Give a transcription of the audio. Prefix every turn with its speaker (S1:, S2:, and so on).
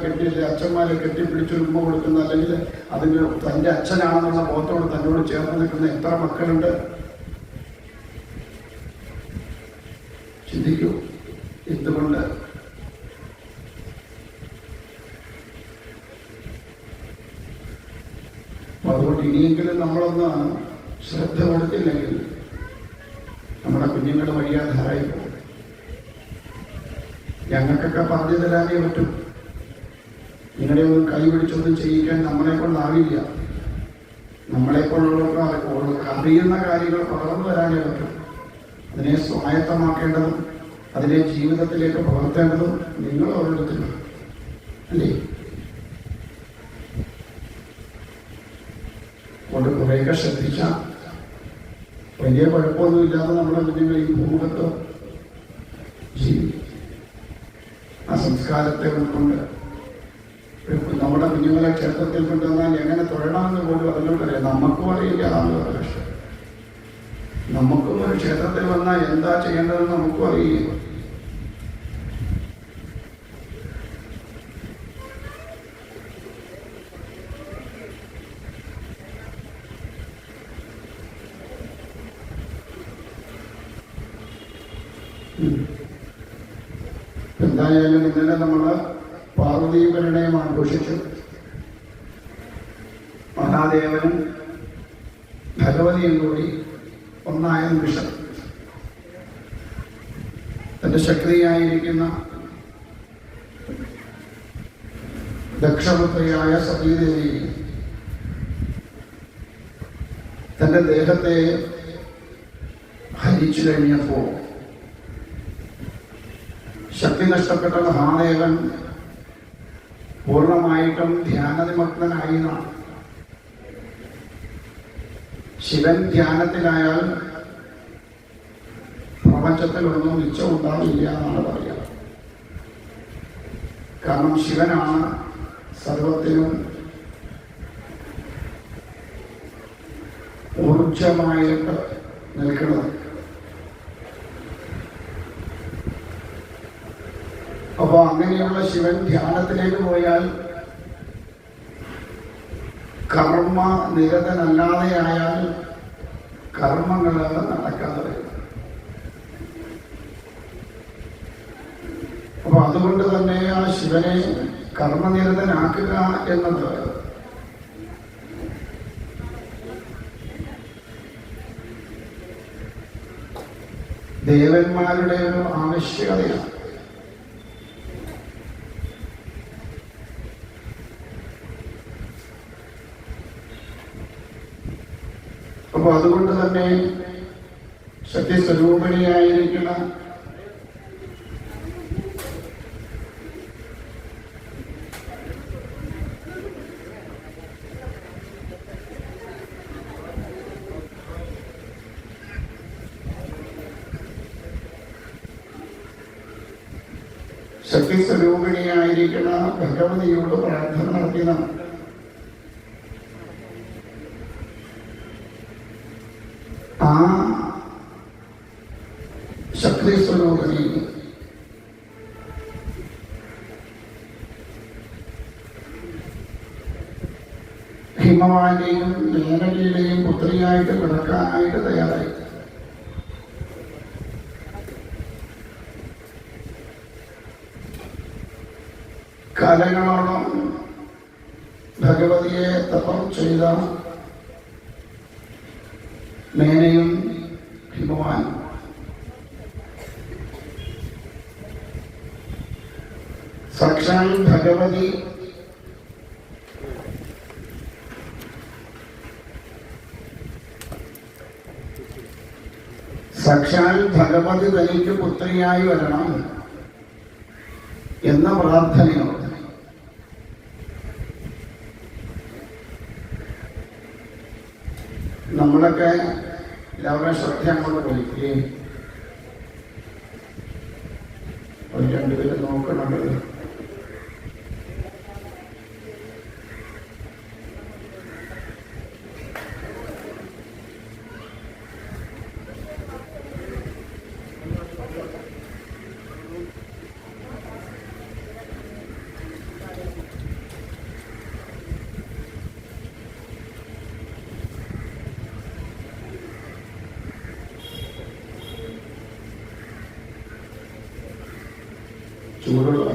S1: കെട്ടിയില്ല, അച്ഛന്മാരെ കെട്ടിപ്പിടിച്ചൊരു ഉമ്മ കൊടുക്കുന്ന, അല്ലെങ്കിൽ അതിന് തൻ്റെ അച്ഛനാണെന്നുള്ള ബോധത്തോട് തന്നോട് ചേർന്ന് നിൽക്കുന്ന എത്ര മക്കളുണ്ട്? ചിന്തിക്കൂ. എന്തുകൊണ്ട്? അതുകൊണ്ട് ഇനിയെങ്കിലും നമ്മളൊന്ന് ശ്രദ്ധ കൊടുത്തില്ലെങ്കിൽ നമ്മുടെ കുഞ്ഞുങ്ങൾ വഴിയാധാരായി പോകും. ഞങ്ങൾക്കൊക്കെ പറഞ്ഞു തരാനേ പറ്റും. നിങ്ങളെ ഒന്നും കൈപിടിച്ചൊന്നും ചെയ്യിക്കാൻ നമ്മളെ കൊണ്ടാവില്ല. നമ്മളെ കൊണ്ടുള്ളവർക്ക് അറിയുന്ന കാര്യങ്ങൾ പകർന്നു തരാനേ പറ്റും. അതിനെ സ്വായത്തമാക്കേണ്ടതും അതിനെ ജീവിതത്തിലേക്ക് പകർത്തേണ്ടതും നിങ്ങൾ ഓരോരുത്തരും അല്ലേ? കൊണ്ട് കുറേയൊക്കെ ശ്രദ്ധിച്ച വലിയ കുഴപ്പമൊന്നുമില്ലാതെ നമ്മുടെ കുഞ്ഞുങ്ങൾ ഈ ഭൂമുഖത്ത് ജീവിക്കും. ആ സംസ്കാരത്തെ ഉൾക്കൊണ്ട് നമ്മുടെ കുഞ്ഞുങ്ങളെ ക്ഷേത്രത്തിൽ കൊണ്ടുവന്നാൽ എങ്ങനെ തൊഴണമെന്ന് പോലും അതിലോട്ടറിയാം. നമുക്കും അറിയില്ല. അതാണ് കഷ്ടം. നമുക്കും ഒരു ക്ഷേത്രത്തിൽ വന്നാൽ എന്താ ചെയ്യേണ്ടതെന്ന് നമുക്കും അറിയില്ല. എന്തായാലും ഇന്നലെ നമ്മൾ പാർവതീ പരിണയം ആഘോഷിച്ചു. മഹാദേവനും ഭഗവതിയും കൂടി ഒന്നായ നിമിഷം തന്റെ ശക്തിയായിരിക്കുന്ന ദക്ഷപുത്രിയായ സതീദേവി തന്റെ ദേഹത്തെ ഹരിച്ചു കഴിഞ്ഞപ്പോൾ ശക്തി നഷ്ടപ്പെട്ട മഹാദേവൻ പൂർണ്ണമായിട്ടും ധ്യാനനിമഗ്നനായി. ശിവൻ ധ്യാനത്തിലായാൽ പ്രപഞ്ചത്തിലൊന്നും മിച്ചം ഉണ്ടാവില്ല എന്നാണ് പറയുക. കാരണം ശിവനാണ് സർവത്തിനും ഊർജമായിട്ട് നിൽക്കുന്നത്. അപ്പോൾ അങ്ങനെയുള്ള ശിവൻ ധ്യാനത്തിലേക്ക് പോയാൽ കർമ്മ നിരതനല്ലാതെയായാൽ കർമ്മങ്ങൾ നടക്കാതെ വരും. അപ്പൊ അതുകൊണ്ട് തന്നെ ആ ശിവനെ കർമ്മനിരതനാക്കുക എന്നത് ദേവന്മാരുടെ ഒരു ആവശ്യകതയാണ്. അപ്പൊ അതുകൊണ്ട് തന്നെ ശക്തിസ്വരൂപിണിയായിരിക്കുന്ന ഭഗവതിയോട് പ്രാർത്ഥന നടത്തിയതാണ്. ആ ശക്തി സ്വരൂപിണി ഹിമവാന്റെയും മേനകയുടെയും പുത്രിയായിട്ട് കിടക്കാനായിട്ട് തയ്യാറായി. കാലങ്ങളോളം ഭഗവതിയെ തപം ചെയ്ത മേനയും ഹിമവാനും സാക്ഷാൽ ഭഗവതി തനിക്ക് പുത്രിയായി വരണം എന്ന പ്രാർത്ഥനയോട് നമ്മളൊക്കെ എല്ലാവരുടെയും ശ്രദ്ധ അങ്ങോട്ട് പോയില്ലേ? ഒരു രണ്ടുപേരും നോക്കണുണ്ട്. ചൂടുള്ള